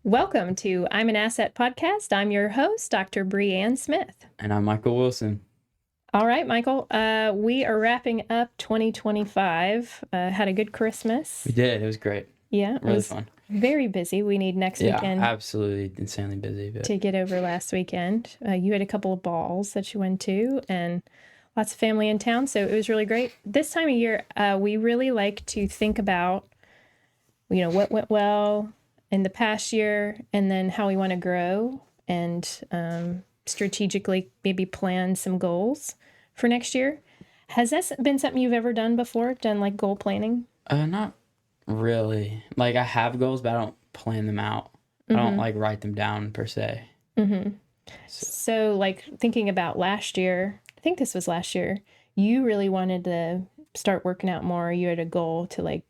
Welcome to I'm an Asset podcast. I'm your host, Dr. Brianne Smith. And I'm Michael Wilson. All right, Michael, we are wrapping up 2025. Had a good Christmas. We did. It was great. Yeah, it Really was fun. very busy. We need next Yeah, weekend absolutely insanely busy. But to get over last weekend. You had a couple of balls that you went to and lots of family in town, so it was really great. This time of year, we really like to think about, what went well in the past year and then how we want to grow and strategically maybe plan some goals for next year. Has that been something you've ever done before? Done like goal planning? Not really. Like I have goals, but I don't plan them out. I don't like write them down per se. So like thinking about last year, I think this was last year, you really wanted to start working out more. You had a goal to like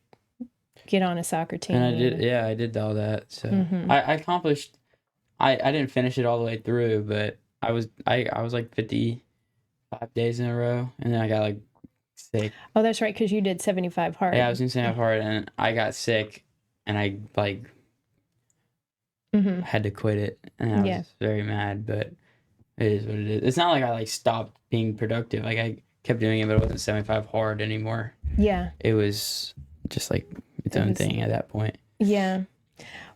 get on a soccer team. And I did all that. So I accomplished. I didn't finish it all the way through, but I was like 55 days in a row, and then I got like sick. Oh, that's right, because you did 75 hard. Yeah, I was doing 75 hard, and I got sick, and I like had to quit it, and I was very mad. But it is what it is. It's not like I like stopped being productive. Like I kept doing it, but it wasn't 75 hard anymore. Yeah. It was just like its own thing at that point. Yeah.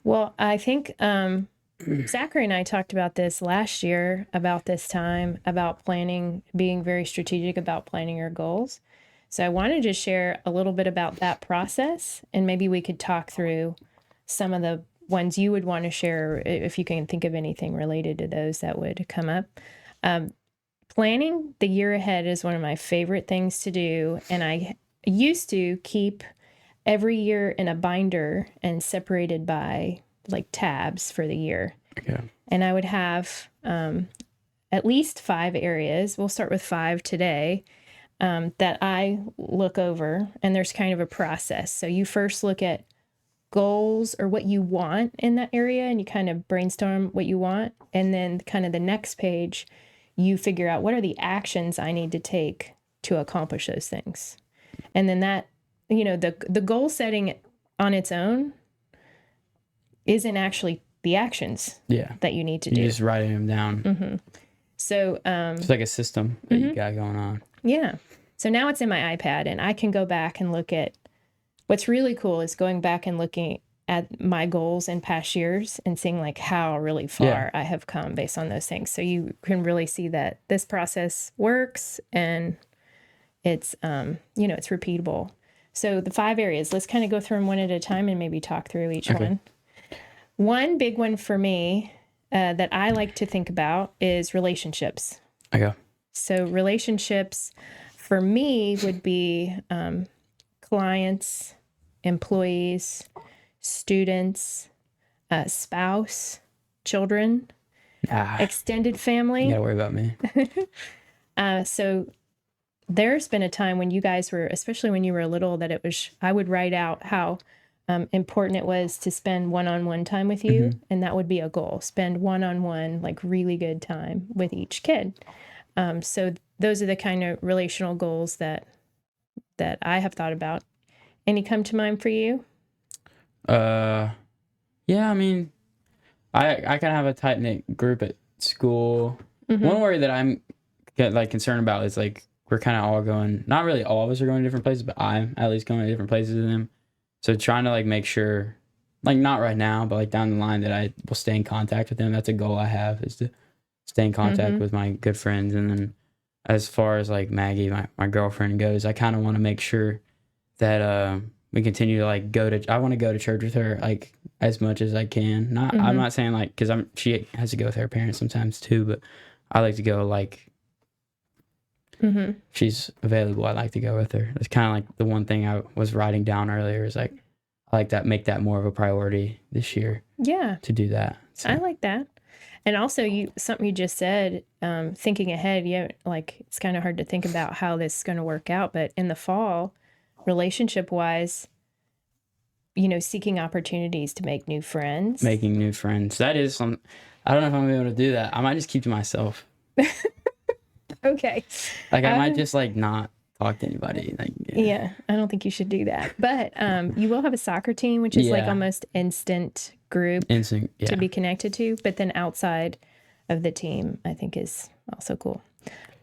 Well, I think Zachary and I talked about this last year about this time, about planning, being very strategic about planning your goals. So I wanted to share a little bit about that process, and maybe we could talk through some of the ones you would want to share if you can think of anything related to those that would come up. Planning the year ahead is one of my favorite things to do, and I used to keep every year in a binder and separated by like tabs for the year. Okay. And I would have at least 5 areas. We'll start with 5 today that I look over, and there's kind of a process. So you first look at goals or what you want in that area, and you kind of brainstorm what you want. And then kind of the next page, you figure out what are the actions I need to take to accomplish those things. And then that, the goal setting on its own isn't actually the actions that you need to do. You're just writing them down. So it's like a system that you got going on. Yeah. So now it's in my iPad, and I can go back and look at what's really cool is going back and looking at my goals in past years and seeing like how really far I have come based on those things. So you can really see that this process works, and it's it's repeatable. So the 5 areas, let's kind of go through them one at a time and maybe talk through each one. One big one for me that I like to think about is relationships. Okay. So relationships for me would be clients, employees, students, spouse, children, extended family. You gotta worry about me. So there's been a time when you guys were, especially when you were little, that I would write out how important it was to spend one-on-one time with you. And that would be a goal, spend one-on-one, like really good time with each kid. So those are the kind of relational goals that I have thought about. Any come to mind for you? Yeah, I mean, I kind of have a tight-knit group at school. One worry that I'm like concerned about is like we're kind of all going, not really all of us are going to different places, but I'm at least going to different places than them. So trying to like make sure, like not right now, but like down the line that I will stay in contact with them. That's a goal I have, is to stay in contact with my good friends. And then as far as like Maggie, my girlfriend goes, I kind of want to make sure that we continue to like I want to go to church with her like as much as I can. I'm not saying like, because she has to go with her parents sometimes too, but I like to go like, if she's available, I like to go with her. It's kind of like the one thing I was writing down earlier is like, I like that, make that more of a priority this year. Yeah. To do that. So. I like that. And also something you just said, thinking ahead, like it's kind of hard to think about how this is going to work out, but in the fall, relationship wise, seeking opportunities to make new friends. Making new friends. That is I don't know if I'm going to be able to do that. I might just keep to myself. Okay. Like I might just like not talk to anybody. Like yeah, I don't think you should do that. But you will have a soccer team, which is like almost instant group Instinct, yeah. to be connected to, but then outside of the team, I think is also cool.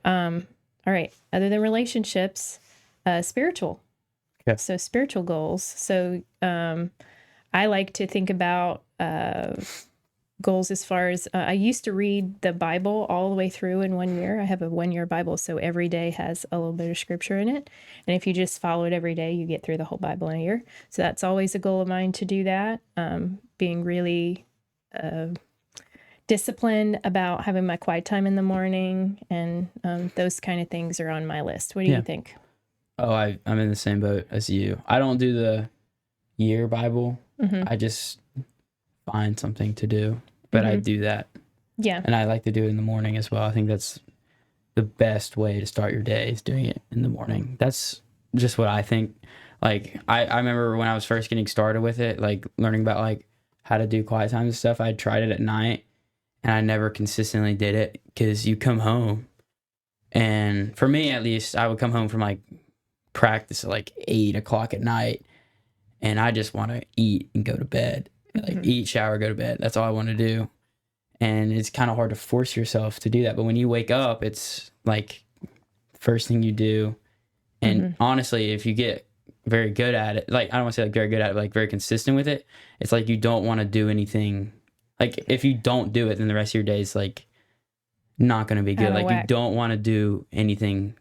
All right. Other than relationships, spiritual. Okay. So spiritual goals. So I like to think about goals as far as I used to read the Bible all the way through in 1 year. I have a 1 year Bible, so every day has a little bit of scripture in it. And if you just follow it every day, you get through the whole Bible in a year. So that's always a goal of mine to do that. Being really disciplined about having my quiet time in the morning, and those kind of things are on my list. What do you think? Oh, I'm in the same boat as you. I don't do the year Bible. I just find something to do, but I do that. Yeah. And I like to do it in the morning as well. I think that's the best way to start your day, is doing it in the morning. That's just what I think. Like, I remember when I was first getting started with it, like learning about like how to do quiet time and stuff, I tried it at night and I never consistently did it, because you come home, and for me at least, I would come home from like practice at like 8 o'clock at night, and I just want to eat and go to bed. Like eat, shower, go to bed. That's all I want to do. And it's kind of hard to force yourself to do that. But when you wake up, it's like first thing you do. And honestly, if you get very good at it, like I don't want to say like very good at it, but like very consistent with it, it's like you don't want to do anything. Like if you don't do it, then the rest of your day is like not going to be good. Like you don't want to do anything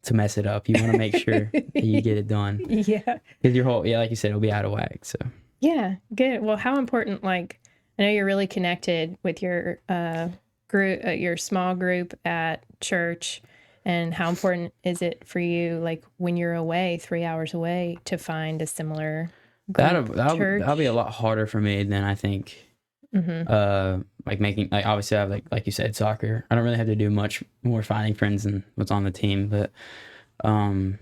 to mess it up. You want to make sure that you get it done. Yeah. Because your whole, like you said, it'll be out of whack. So. Yeah, good. Well, how important, like, I know you're really connected with your group, your small group at church, and how important is it for you, like, when you're away, 3 hours away, to find a similar group church? That'll be a lot harder for me than I think. Like making, like obviously I have like you said, soccer. I don't really have to do much more finding friends than what's on the team, but I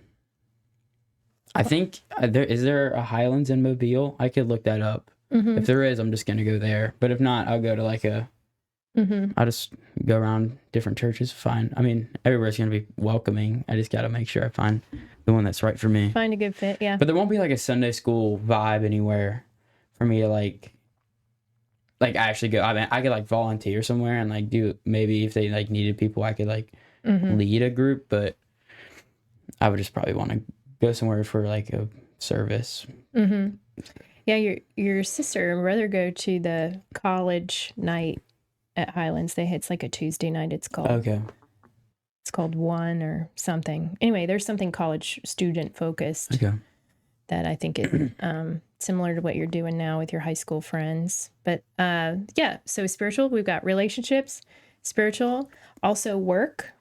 think is there a Highlands in Mobile? I could look that up. If there is, I'm just gonna go there. But if not, I'll go to like I'll just go around different churches. Find, I mean, everywhere's gonna be welcoming. I just gotta make sure I find the one that's right for me. Find a good fit, yeah. But there won't be like a Sunday school vibe anywhere for me to like actually go. I mean, I could like volunteer somewhere and like do, maybe if they like needed people, I could like lead a group. But I would just probably want to go somewhere for like a service. Yeah, your sister and brother go to the college night at Highlands. It's like a Tuesday night. It's called. Okay. It's called One or something. Anyway, there's something college student focused. Okay. That I think is similar to what you're doing now with your high school friends. But yeah, so spiritual. We've got relationships, spiritual, also work.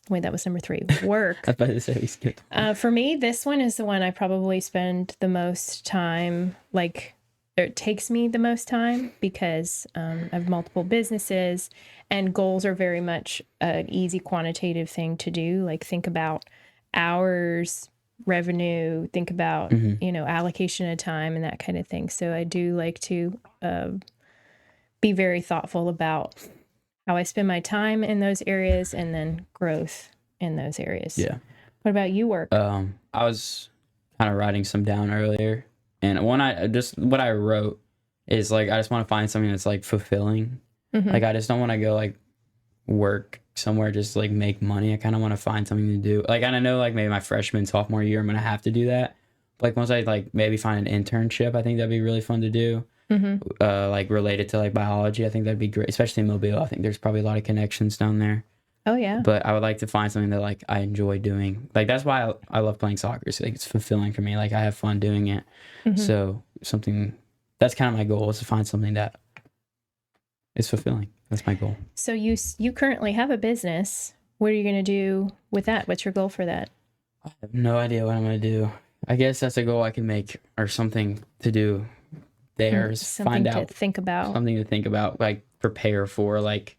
Wait, that was number 3. Work. I was about to say we skipped. For me, this one is the one I probably spend the most time, like, it takes me the most time, because I have multiple businesses, and goals are very much an easy quantitative thing to do. Like, think about hours, revenue, think about, allocation of time and that kind of thing. So I do like to be very thoughtful about how I spend my time in those areas, and then growth in those areas. Yeah. What about you, work? I was kind of writing some down earlier, and what I wrote is like, I just want to find something that's like fulfilling. Like I just don't want to go like work somewhere just like make money. I kind of want to find something to do. Like, and I know like maybe my freshman, sophomore year, I'm gonna have to do that. Like once I like maybe find an internship, I think that'd be really fun to do. Like related to like biology, I think that'd be great, especially in Mobile. I think there's probably a lot of connections down there. Oh yeah. But I would like to find something that like I enjoy doing. Like that's why I love playing soccer. So like it's fulfilling for me. Like I have fun doing it. So something that's kind of my goal, is to find something that is fulfilling. That's my goal. So you currently have a business. What are you going to do with that? What's your goal for that? I have no idea what I'm going to do. I guess that's a goal I can make, or something to do there, is find out. Something to think about. Something to think about, like prepare for, like,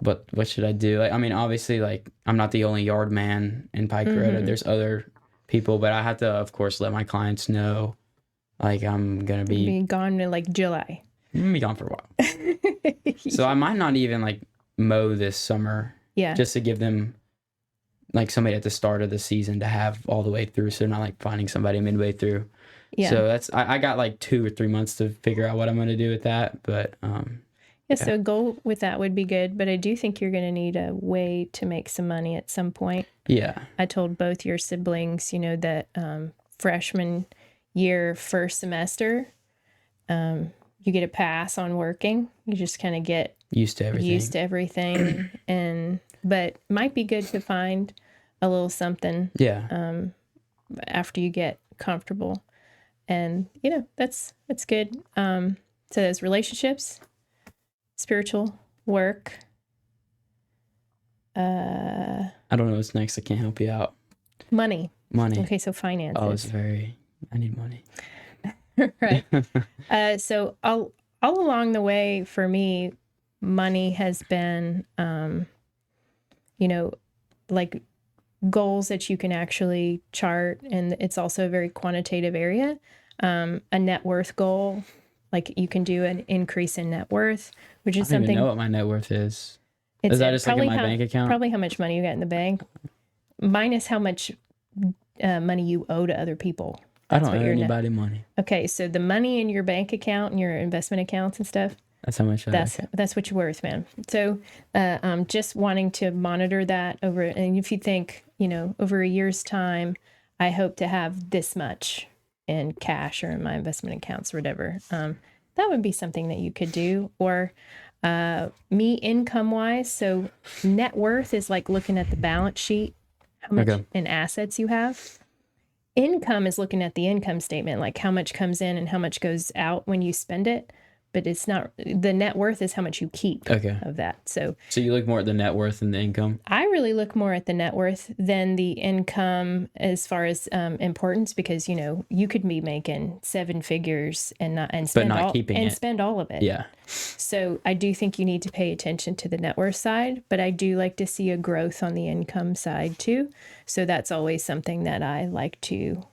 but what should I do? Like, I mean, obviously, like, I'm not the only yard man in Pike Road. There's other people, but I have to, of course, let my clients know, like, I'm going to be gone in like July. I'm going to be gone for a while. So I might not even like mow this summer. Yeah. Just to give them like somebody at the start of the season to have all the way through, so they're not like finding somebody midway through. Yeah. So that's I got like 2 or 3 months to figure out what I'm going to do with that, but Yeah, so a goal with that would be good, but I do think you're going to need a way to make some money at some point. yeah. I told both your siblings, that freshman year, first semester, you get a pass on working. You just kind of get Used to everything. used to everything, but might be good to find a little something Yeah. after you get comfortable, and that's good. So there's relationships, spiritual work. I don't know what's next. I can't help you out. Money. Money. Okay, so finances. Oh, I need money. Right. So all along the way for me, money has been, like goals that you can actually chart, and it's also a very quantitative area. A net worth goal, like you can do an increase in net worth, which is I don't even something. know what my net worth is. It's Is that just like in probably my bank account? Probably how much money you got in the bank, minus how much money you owe to other people. I don't owe anybody money. Okay, so the money in your bank account and your investment accounts and stuff, That's how much that's what you're worth, man. So just wanting to monitor that over, and if you think, over a year's time, I hope to have this much in cash or in my investment accounts or whatever, that would be something that you could do. Or me income wise, so net worth is like looking at the balance sheet, how much in assets you have. Income is looking at the income statement, like how much comes in and how much goes out when you spend it. But it's not, the net worth is how much you keep of that. So you look more at the net worth than the income? I really look more at the net worth than the income as far as importance, because, you could be making 7 figures and spend all of it. Yeah. So I do think you need to pay attention to the net worth side, but I do like to see a growth on the income side too. So that's always something that I like to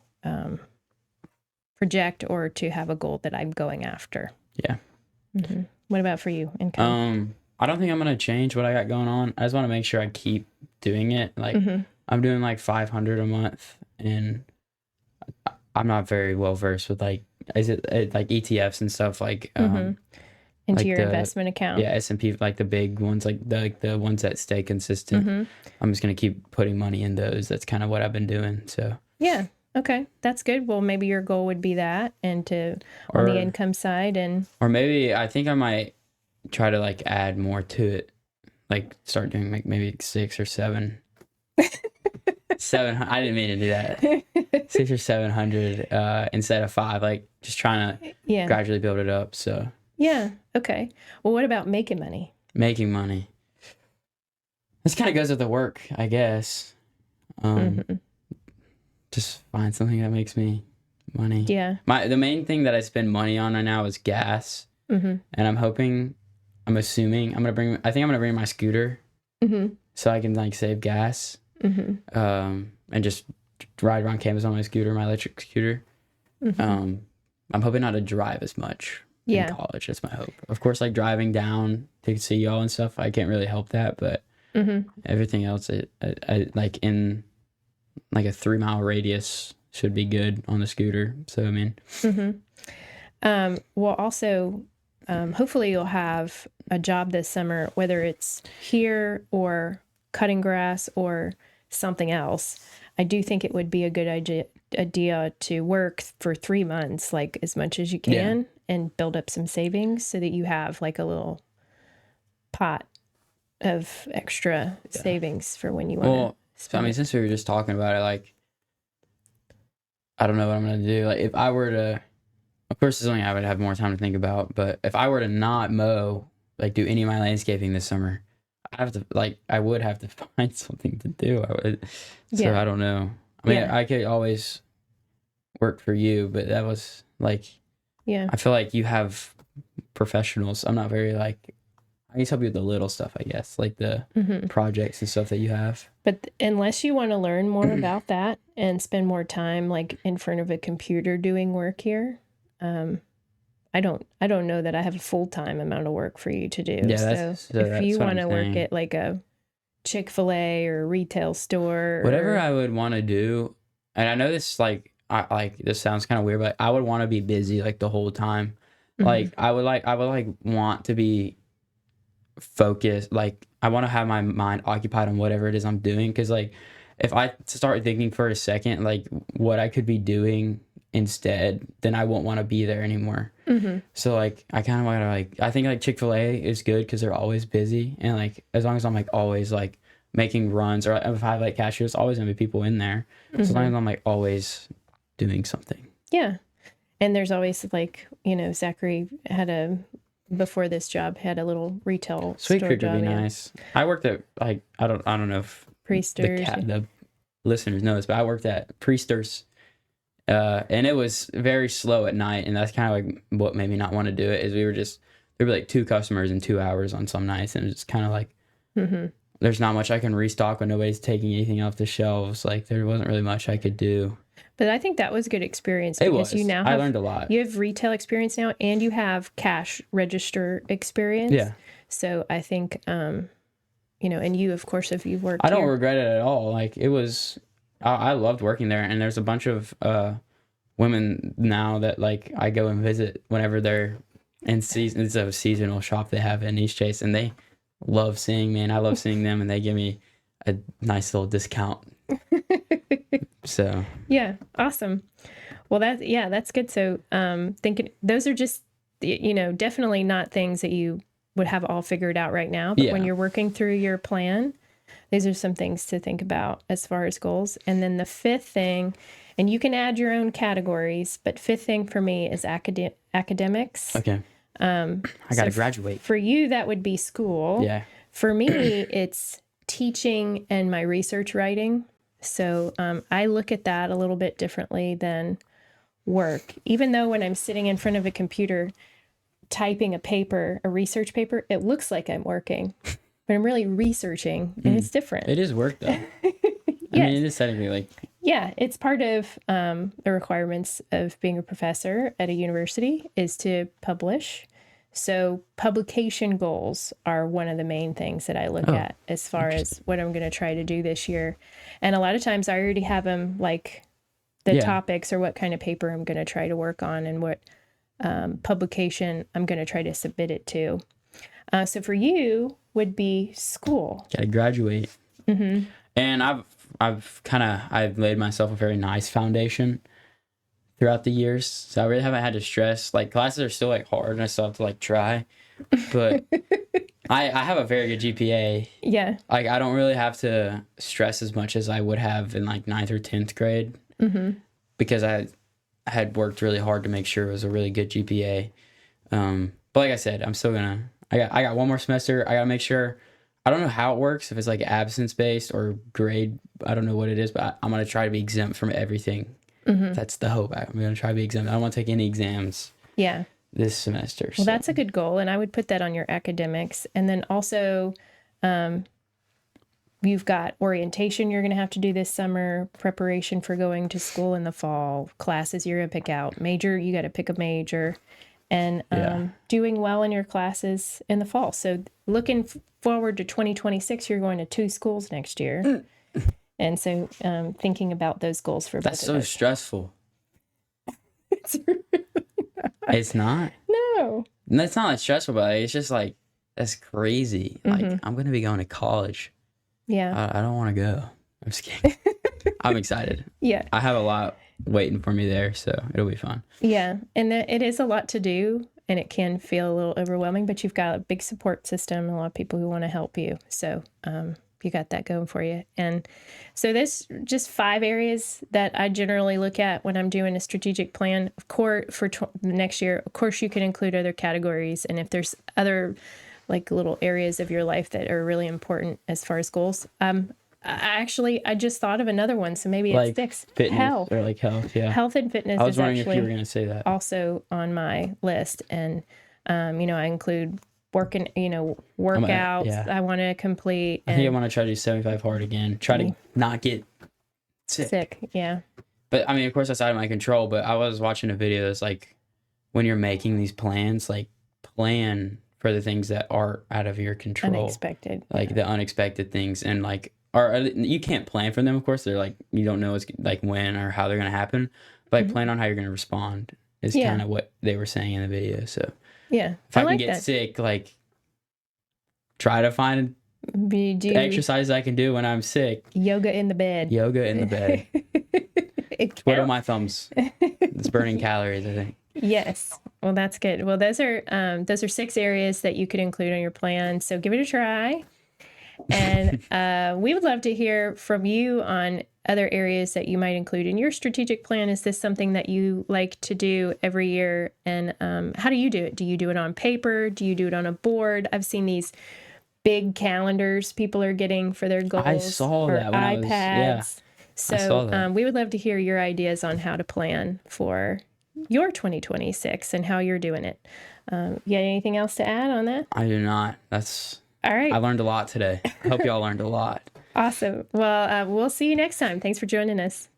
project, or to have a goal that I'm going after. Yeah. Mm-hmm. What about for you? Income? I don't think I'm gonna change what I got going on. I just want to make sure I keep doing it. Like I'm doing like 500 a month, and I'm not very well versed with like like ETFs and stuff like into like your investment account. Yeah, S&P, like the big ones, like the ones that stay consistent. I'm just gonna keep putting money in those. That's kind of what I've been doing. So yeah. Okay, that's good. Well, maybe your goal would be that, and on the income side, or maybe I think I might try to like add more to it, like start doing like maybe 6 or 7. 7. I didn't mean to do that. 6 or 700 instead of 5. Like just trying to gradually build it up. So yeah, okay. Well, what about making money? Making money. This kind of goes with the work, I guess. Just find something that makes me money. Yeah. The main thing that I spend money on right now is gas. And I'm assuming I'm gonna bring my scooter so I can like save gas. And just ride around campus on my scooter, my electric scooter. I'm hoping not to drive as much in college. That's my hope. Of course, like driving down to see y'all and stuff, I can't really help that, but everything else, I like in like a 3-mile radius should be good on the scooter. So I mean, well, also, hopefully you'll have a job this summer, whether it's here or cutting grass or something else. I do think it would be a good idea to work for 3 months, like as much as you can, and build up some savings so that you have like a little pot of extra savings for when you want to. So I mean, since we were just talking about it, like, I don't know what I'm going to do. Like, if I were to, of course, it's something I would have more time to think about, but if I were to not mow, like, do any of my landscaping this summer, I would have to find something to do. So I don't know. I mean, I could always work for you, but that was like, I feel like you have professionals. I'm not very like, I can help you with the little stuff, I guess, like the projects and stuff that you have. But unless you want to learn more about that and spend more time like in front of a computer doing work here, I don't know that I have a full-time amount of work for you to do. Yeah, so if you want to work at like a Chick-fil-A or a retail store, whatever I would want to do, and I know this, like, I like this sounds kind of weird, but I would want to be busy like the whole time. Mm-hmm. Like I would like want to be focused. Like I want to have my mind occupied on whatever it is I'm doing, because like if I start thinking for a second like what I could be doing instead, then I won't want to be there anymore. Mm-hmm. So like I kind of want to like, I think like Chick-fil-A is good because they're always busy, and like as long as I'm like always like making runs, or if I have like cashiers, there's always gonna be people in there. So as long Mm-hmm. as I'm like always doing something. Yeah. And there's always like, Zachary had before this job, had a little retail Sweet store Creek would be job. Yeah. nice. I worked at like I don't know if Priesters. the listeners know this, but I worked at Priesters, and it was very slow at night, and that's kind of like what made me not want to do it. Is we were just there were like 2 customers in 2 hours on some nights, and it was just kind of like Mm-hmm. there's not much I can restock when nobody's taking anything off the shelves. Like there wasn't really much I could do. But I think that was a good experience It because was. I learned a lot. you have retail experience now and you have cash register experience. Yeah. So I think, and you, of course, if you've worked I don't here. regret it at all. Like it was, I loved working there, and there's a bunch of women now that like I go and visit whenever they're in season. It's a seasonal shop they have in East Chase, and they love seeing me, and I love seeing them, and they give me a nice little discount. So Yeah, awesome. Well, that's good. So, thinking those are just, definitely not things that you would have all figured out right now. But when Yeah. you're working through your plan, these are some things to think about as far as goals. And then the fifth thing, and you can add your own categories, but fifth thing for me is academics. okay, I gotta graduate. For you, that would be school. Yeah. For me, it's teaching and my research writing. So I look at that a little bit differently than work. Even though when I'm sitting in front of a computer typing a research paper, it looks like I'm working, but I'm really researching, and it's different. It is work though. I mean, it is technically like. Yeah, it's part of the requirements of being a professor at a university is to publish. So publication goals are one of the main things that I look at as far as what I'm going to try to do this year. And a lot of times I already have them like the topics or what kind of paper I'm going to try to work on and what publication I'm going to try to submit it to. So for you would be school. Gotta graduate. Mm-hmm. And I've laid myself a very nice foundation throughout the years, so I really haven't had to stress. Like classes are still like hard, and I still have to like try, but I have a very good GPA. Yeah. Like I don't really have to stress as much as I would have in like 9th or 10th grade, because I had worked really hard to make sure it was a really good GPA. But like I said, I'm still gonna. I got one more semester. I gotta make sure. I don't know how it works, if it's like absence based or grade. I don't know what it is, but I'm gonna try to be exempt from everything. That's the hope. I'm gonna try to be exempt. I don't want to take any exams. Yeah. This semester. Well, that's a good goal, and I would put that on your academics. And then also, you've got orientation you're going to have to do this summer, preparation for going to school in the fall, classes you're going to pick out, major, you got to pick a major, and doing well in your classes in the fall. So looking forward to 2026, you're going to 2 schools next year. And so thinking about those goals for both That's of so those. stressful. It's It's not. No. That's not like stressful, but like, it's just like that's crazy. Like I'm gonna be going to college. Yeah. I don't want to go. I'm just kidding. I'm excited. Yeah. I have a lot waiting for me there, so it'll be fun. Yeah. And it is a lot to do, and it can feel a little overwhelming, but you've got a big support system, a lot of people who want to help you. So you got that going for you. And so there's just 5 areas that I generally look at when I'm doing a strategic plan. Of course, for the next year, of course, you can include other categories. And if there's other like little areas of your life that are really important as far as goals, I just thought of another one, so maybe Like it sticks. fitness Health. or like health, yeah. Health and fitness I was is wondering if you were actually gonna say that. also on my list. And, I include working, workouts yeah. I want to complete. I think I want to try to do 75 hard again. Try to not get sick. Yeah. But I mean, of course, that's out of my control. But I was watching a video that's like, when you're making these plans, like plan for the things that are out of your control. Unexpected. Like the unexpected things, and like, or you can't plan for them, of course. They're like, you don't know it's like when or how they're gonna happen. Like, plan on how you're going to respond is Yeah. kind of what they were saying in the video. So Yeah. if I can like get that. sick, like, try to find Do exercise I can do when I'm sick. yoga in the bed. Yoga in the bed. It Twiddle counts. my thumbs. It's burning calories, I think. Yes. Well, that's good. Well, those are 6 areas that you could include on your plan. So give it a try. And we would love to hear from you on other areas that you might include in your strategic plan. Is this something that you like to do every year? And how do you do it? Do you do it on paper? Do you do it on a board? I've seen these big calendars people are getting for their goals. I saw or that when I was, yeah. iPads. So I saw that. we would love to hear your ideas on how to plan for your 2026 and how you're doing it. You got anything else to add on that? I do not. That's... All right. I learned a lot today. I hope y'all learned a lot. Awesome. Well, we'll see you next time. Thanks for joining us.